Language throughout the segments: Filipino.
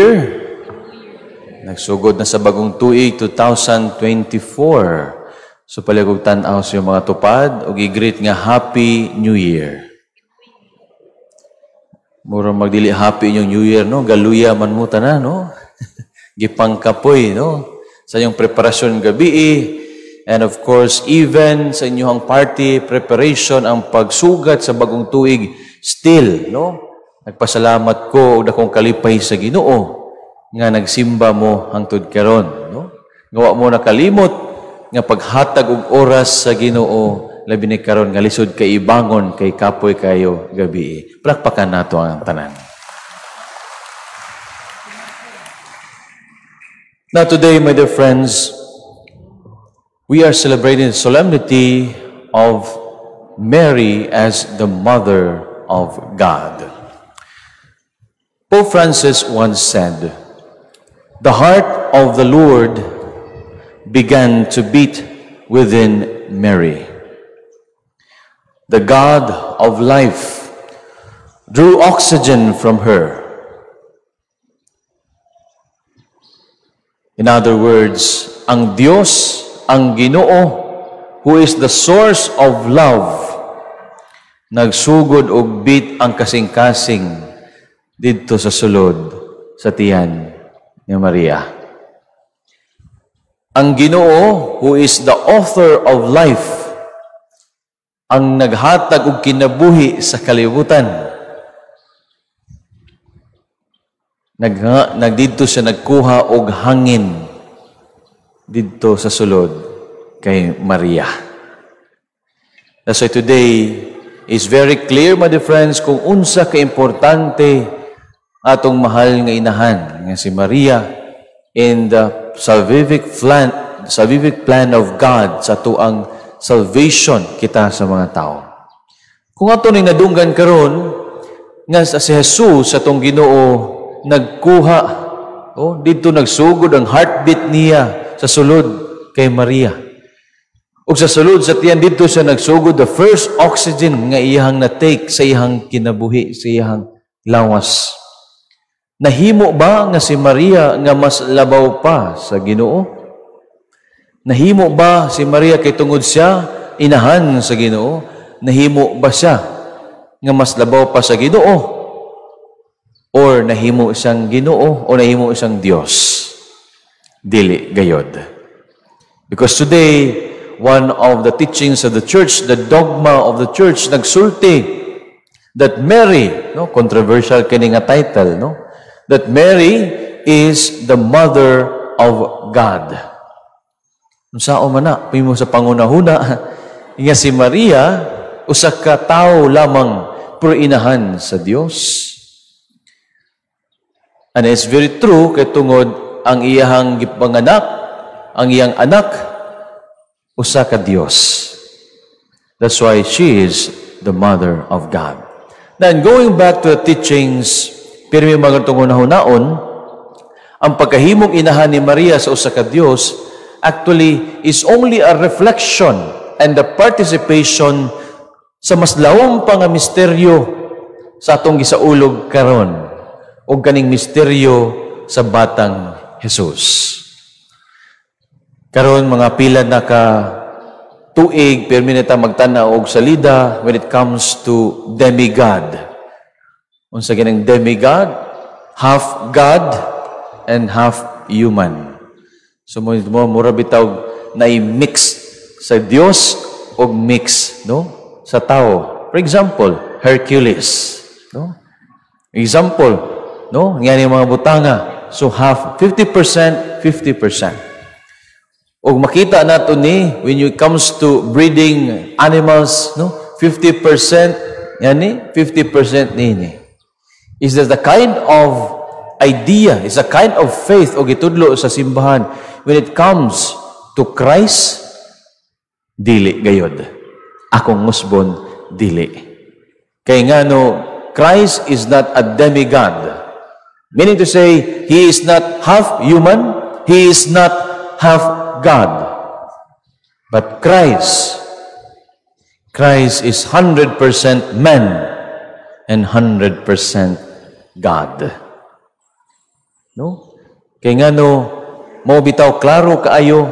Year. Nagsugod na sa bagong tuig, 2024. So paligog tan-aw sa mga tupad, o i-greet nga Happy New Year. Mura magdili Happy New Year, no? Galuya man mo tanan, no? Gipangkapoy, no? Sa inyong preparasyon gabi, and of course, even sa inyong party preparation, ang pagsugat sa bagong tuig, still, no? Nagpasalamat ko og dakong kalipay sa Ginoo nga nagsimba mo hangtod karon, no? Ngawa mo nakalimot nga paghatag og oras sa Ginoo labi ni karon nga lisod kay ibangon kay kapoy kayo gabi. Palakpakan nato ang tanan. Now today, my dear friends, we are celebrating the solemnity of Mary as the Mother of God. Pope Francis once said, "The heart of the Lord began to beat within Mary. The God of life drew oxygen from her." In other words, ang Diyos, ang Ginoo, who is the source of love, nagsugod og beat ang kasing-kasing didto sa sulod sa tiyan ni Maria. Ang Ginoo, who is the author of life, ang naghatag og kinabuhi sa kalibutan, nagdidto siya nagkuha og hangin didto sa sulod kay Maria. That's why today is very clear, my dear friends, kung unsa ka importante atong mahal nga inahan nga si Maria in the salvific plan of God sa tuang salvation kita sa mga tao. Kung ato ning nadunggan karon nga si Jesus sa tong Ginoo nagkuha, dito nagsugod ang heartbeat niya sa sulod kay Maria. O sa sulod sa tiyan dito siya nagsugod the first oxygen nga iyang na-take sa iyang kinabuhi, sa iyang lawas. Nahimo ba nga si Maria nga mas labaw pa sa Ginoo? Nahimo ba si Maria kay tungod siya inahan sa Ginoo? Nahimo ba siya nga mas labaw pa sa Ginoo? Or nahimo siyang Ginoo o nahimo siyang Dios? Dili gayod. Because today, one of the teachings of the church, the dogma of the church, nagsulti that Mary, controversial kini nga title, that Mary is the Mother of God. Unsao man na, pimo sa pangunahuna, nga si Maria, usa ka tawo lamang pero inahan sa Dios. And it's very true kay tungod ang iyang gipanganak, ang iyang anak, usa ka Dios. That's why she is the Mother of God. Then going back to the teachings, pero may mga tungunahunaon, ang pagkahimong inahan ni Maria sa usa ka Dios actually is only a reflection and the participation sa mas lawom pa nga misteryo sa atong gisaulog karon o kaning misteryo sa batang Jesus. Karon mga pila na ka tuig, pero minita magtanaw og salida when it comes to demigod. Unsa ginang demigod? Half God and half human. So mo mura bitaw na i-mix sa Dios og mix, sa tao. For example, Hercules, Example, ngani mga butanga. So half 50%, 50%. Og makita nato ni when it comes to breeding animals, 50% yani 50% nini. Is that the kind of idea, is a kind of faith o gitudlo sa simbahan when it comes to Christ? Dili gayod. Akong musbon dili. Kay ngano Christ is not a demigod. Meaning to say, He is not half human, He is not half God. But Christ is 100% man and 100% God. No? Kay ngano mo bitaw klaro kaayo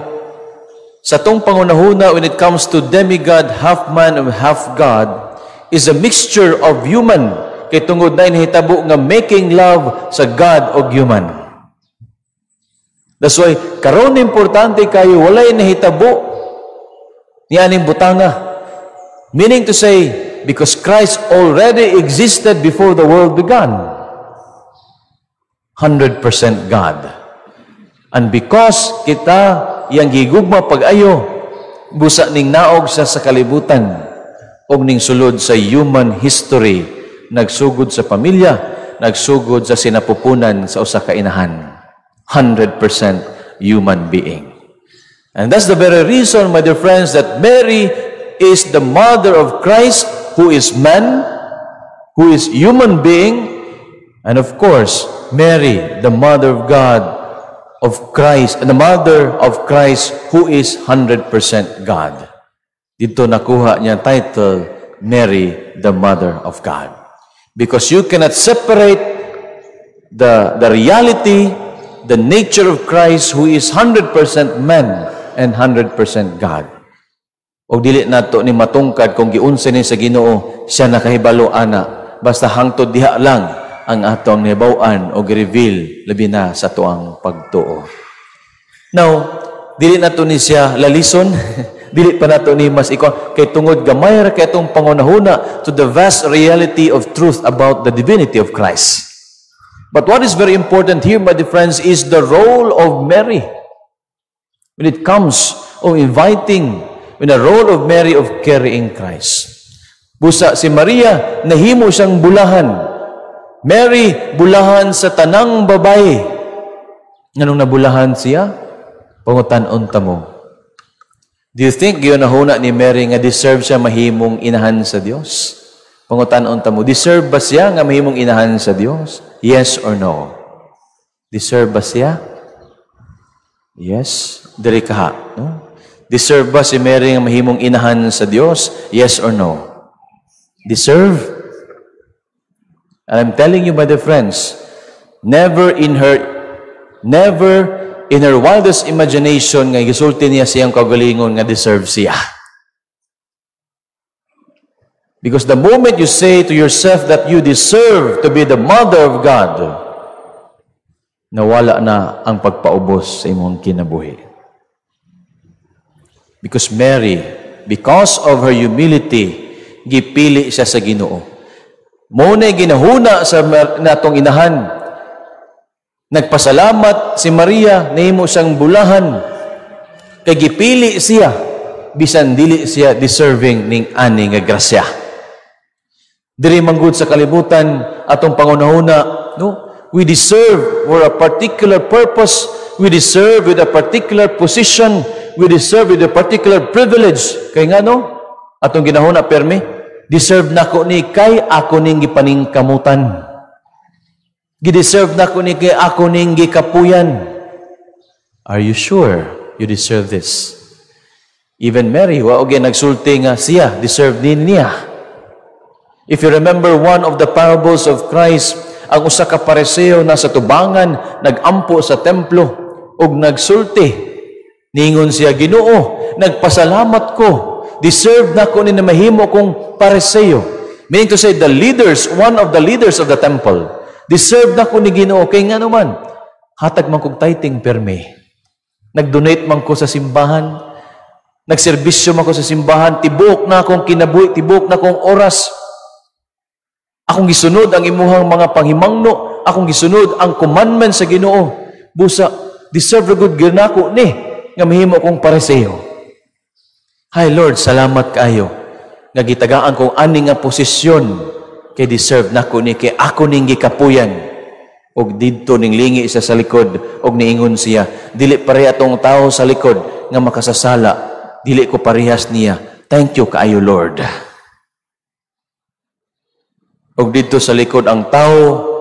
sa tong pangunahuna when it comes to demigod, half man and half God is a mixture of human kay tungod na inhitabo nga making love sa God og human. That's why karon importante kayo walay nahitabo nianing butanga. Meaning to say, because Christ already existed before the world began. 100% God. And because kita yang gigugma pag-ayo, busa ning naog sa kalibutan, og ning sulod sa human history, nagsugod sa pamilya, nagsugod sa sinapupunan sa usa ka inahan. 100% human being. And that's the very reason, my dear friends, that Mary is the mother of Christ, who is man, who is human being, and of course, Mary, the mother of God, of Christ, and the mother of Christ, who is 100% God. Dito nakuha niya title, Mary, the mother of God. Because you cannot separate the reality, the nature of Christ, who is 100% man, and 100% God. O dili nato ni matungkad kung giunsa ni sa Ginoo siya nakahibalo ana basta hangtod diha lang ang atong nibaw-an o gi-reveal labi na sa tuang pagtuo. Now, dili nato ni siya lalison, dili pa nato ni mas ikaw kay tungod gamay ra kay atong pangunahuna to the vast reality of truth about the divinity of Christ. But what is very important here, my dear friends, is the role of Mary. When it comes of inviting, when the role of Mary of carrying Christ. Busa si Maria, nahimo siyang bulahan. Mary, bulahan sa tanang babae. Nganong nabulahan siya? Pangutan-on ta mo. Do you think yun nahuna ni Mary nga deserve siya mahimong inahan sa Dios? Pangutan-on ta mo. Deserve ba siya nga mahimong inahan sa Dios? Yes or no? Deserve ba siya? Yes. Diri kaha, no? Deserve ba si Mary ang mahimong inahan sa Dios? Yes or no? Deserve? And I'm telling you, my dear friends, never in her wildest imagination nga gisulti niya siyang kagalingon nga deserve siya. Because the moment you say to yourself that you deserve to be the mother of God, nawala na ang pagpaubos sa imong kinabuhi. Because Mary, because of her humility, gipili siya sa Ginoo. Muna ginahuna sa natong inahan. Nagpasalamat si Maria, nahimo siyang bulahan. Kay gipili siya, bisan dili siya deserving ning ani nga grasya. Diri manggod sa kalibutan atong pangunahuna, no? We deserve for a particular purpose. We deserve with a particular position. We deserve with a particular privilege. Kay nga no? Atong ginahuna permi, deserve nako ni kay ako ning gipaningkamutan. Gideserve nako ni kay ako ning gikapuyan. Are you sure you deserve this? Even Mary, wa og nagsulti nga siya deserve din niya. If you remember one of the parables of Christ, ang usa ka Pariseo na sa tubangan nagampo sa templo ug nagsulti. Ningon siya, Ginoo, nagpasalamat ko. Deserve na ko ni mahimo kong Pariseo. Meaning to say, the leaders, one of the leaders of the temple, deserve na ko ni Ginoo. Kaya nga naman, hatag man kong tithing perme. Nag-donate man ko sa simbahan. Nagserbisyo man ko sa simbahan. Tibok na akong kinabuhi. Tibok na akong oras. Akong gisunod ang imuhang mga panghimangno. Akong gisunod ang commandment sa Ginoo. Busa, deserve na good ginako ni nga mahimo kong Pariseo. Hi Lord, salamat kayo. Nga gitagaan kong ani nga posisyon kay deserve nako ni kay ako ning gikapuyan. Og didto ning lingi isa sa likod og niingon siya, dili pareha atong tao sa likod nga makasasala. Dili ko parehas niya. Thank you kaayo Lord. Og didto sa likod ang tao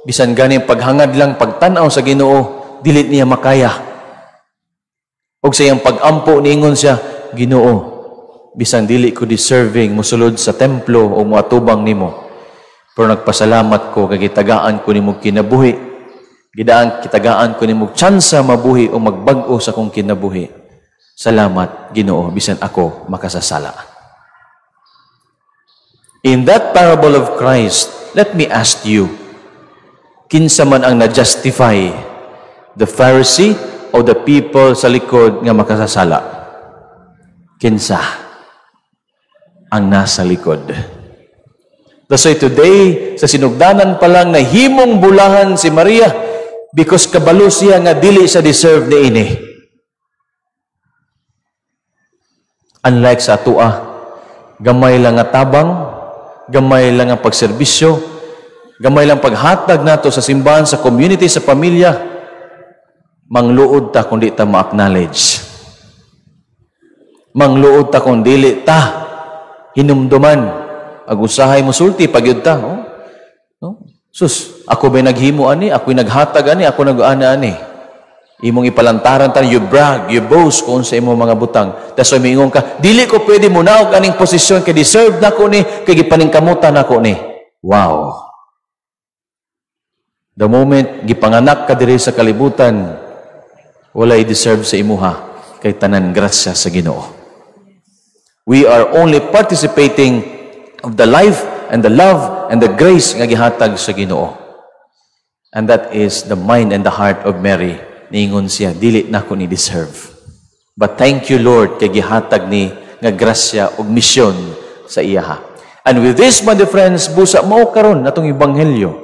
bisan gani paghangad lang pagtan-aw sa Ginoo, dili niya makaya. Og sa iyang pag-ampo, niingon siya, Ginoo, bisan dili ko deserving musulod sa templo o muatubang nimo. Pero nagpasalamat ko, kagitagaan ko nimo kinabuhi. Gidaan kitagaan ko nimog tsansa mabuhi o magbag-o sa kong kinabuhi. Salamat, Ginoo, bisan ako makasasala. In that parable of Christ, let me ask you, kinsa man ang na-justify, the Pharisee o the people sa likod nga makasasala? Kinsa ang nasa likod? So today, sa sinugdanan pa lang na himong bulahan si Maria because kabalo siya nga dili sa deserve ni ini. Unlike sa atua, gamay lang nga tabang, gamay lang ang pagserbisyo, gamay lang paghatag nato sa simbahan, sa community, sa pamilya, mangluod ta kung di ta ma-acknowledge. Mangluod ta kung dili ta hinumduman. Agusahay mo sulti pagyud ta, no? Sus, ako ba'y naghimo ani, ako'y naghatag ani, ako nag-ana ani. Imong ipalantaran ta, you brag, you boast kung sa imong mga butang. Tas so miingon ka, dili ko pwede mo naog kaning posisyon kay deserve nako ni, kay gipaningkamutan nako ni. Wow. The moment gipanganak ka diri sa kalibutan, walay deserve sa imuha kay tanan grasya sa Ginoo. We are only participating of the life and the love and the grace nga gihatag sa Ginoo. And that is the mind and the heart of Mary. Niingon siya, dili nako ni deserve. But thank you, Lord, kay gihatag ni nga grasya ug misyon sa iyaha. And with this, my dear friends, busa mao karon natong ebanghelyo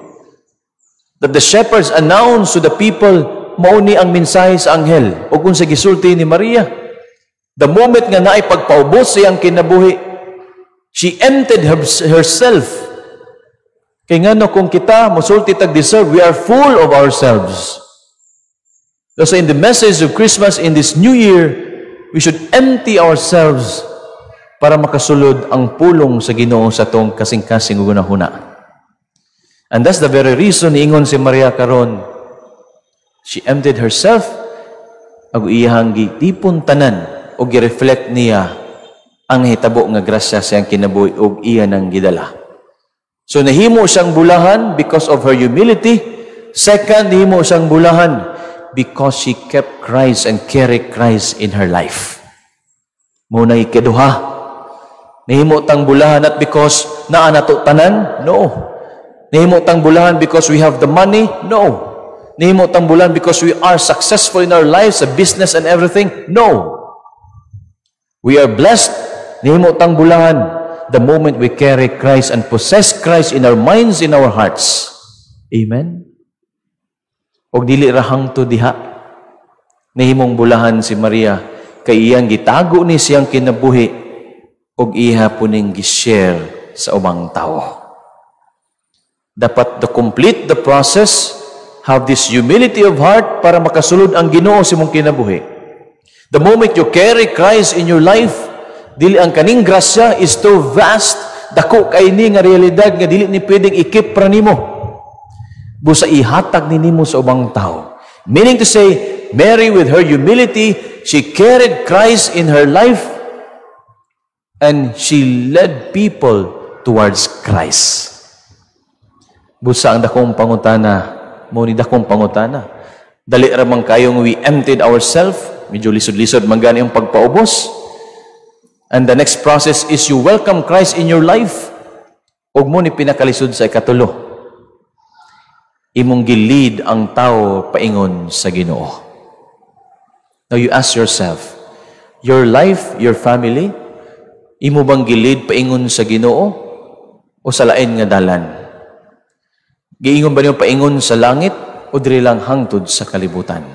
that the shepherds announce to the people mao ni ang mensahe sa anghel ug unsa gisulti ni Maria. The moment nga naay pagpaubos siyang kinabuhi, she emptied herself. Kaya nga no, kung kita, musulti tag-deserve, we are full of ourselves. So in the message of Christmas, in this new year, we should empty ourselves para makasulod ang pulong sa Ginoo sa tong kasing-kasing gunahuna. And that's the very reason ingon si Maria karon. She emptied herself, ag iyang gitipon tanan o gi-reflect niya ang hitabo nga grasya siyang kinabuhi ug iya nang gidala. So nahimo siyang bulahan because of her humility. Second, nahimo siyang bulahan because she kept Christ and carried Christ in her life. Muna ikaduha, nahimo tang bulahan not because naa nato tanan, no. Nahimo tang bulahan because we have the money, no. Nahimo tang bulahan because we are successful in our lives, a business and everything, no. We are blessed. Nahimo tang bulahan the moment we carry Christ and possess Christ in our minds, in our hearts. Amen? Og dili ra hangtod diha. Nahimong bulahan si Maria kay iyang gitago ni siyang kinabuhi og iha puning gi-share sa ubang tao. Dapat to complete the process, have this humility of heart para makasulod ang Ginoo sa imong kinabuhi. The moment you carry Christ in your life, dili ang kaning grasya is too vast, dako kay ni nga realidad nga dili ni pwedeng ikip ra nimo. Busa ihatag ni nimo sa ubang tao. Meaning to say, Mary with her humility, she carried Christ in her life and she led people towards Christ. Busa ang dakong pangutana, mo ni dakong pangutana. Dali ra man kayong we emptied ourselves, medyo lisod-lisod man gani ang pagpaubos. And the next process is you welcome Christ in your life. Ug mo ni pinakalisod sa ikatulo. Imong gilid ang tao paingon sa Ginoo. Now you ask yourself, your life, your family, imo bang gilid paingon sa Ginoo o sa lain nga dalan? Giingon ba niyo paingon sa langit o diri lang hangtod sa kalibutan?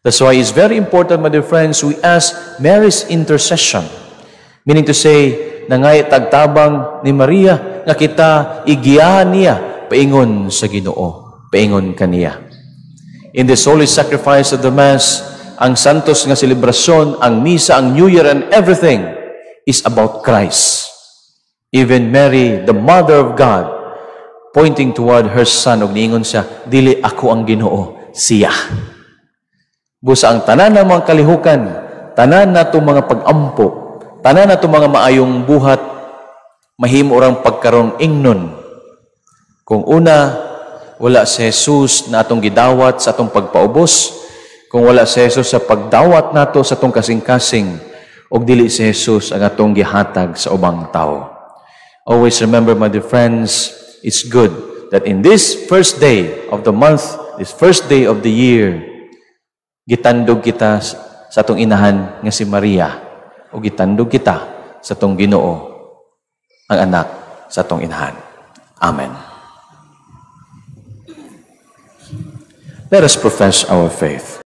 That's why it's very important, my dear friends, we ask Mary's intercession. Meaning to say, nangay tagtabang ni Maria nga kita igiyahan niya paingon sa Ginoo, paingon kaniya. In this holy sacrifice of the Mass, ang santos nga selebrasyon, ang misa, ang New Year and everything is about Christ. Even Mary, the Mother of God, pointing toward her Son, og niingon siya, dili ako ang Ginoo, siya. Busa ang tanan ng mga kalihukan, tanan na itong mga pag-ampo, tanan na itong mga maayong buhat, mahimo orang pagkaroon ingnon. Kung una, wala si Jesus na atong gidawat sa atong pagpaubos, kung wala si Jesus sa pagdawat nato sa atong kasing-kasing, og dili si Jesus ang atong gihatag sa ubang tao. Always remember, my dear friends, it's good that in this first day of the month, this first day of the year, gitandog kita sa atong inahan nga si Maria, o gitandog kita sa atong Ginoo, ang anak sa atong inahan. Amen. Let us profess our faith.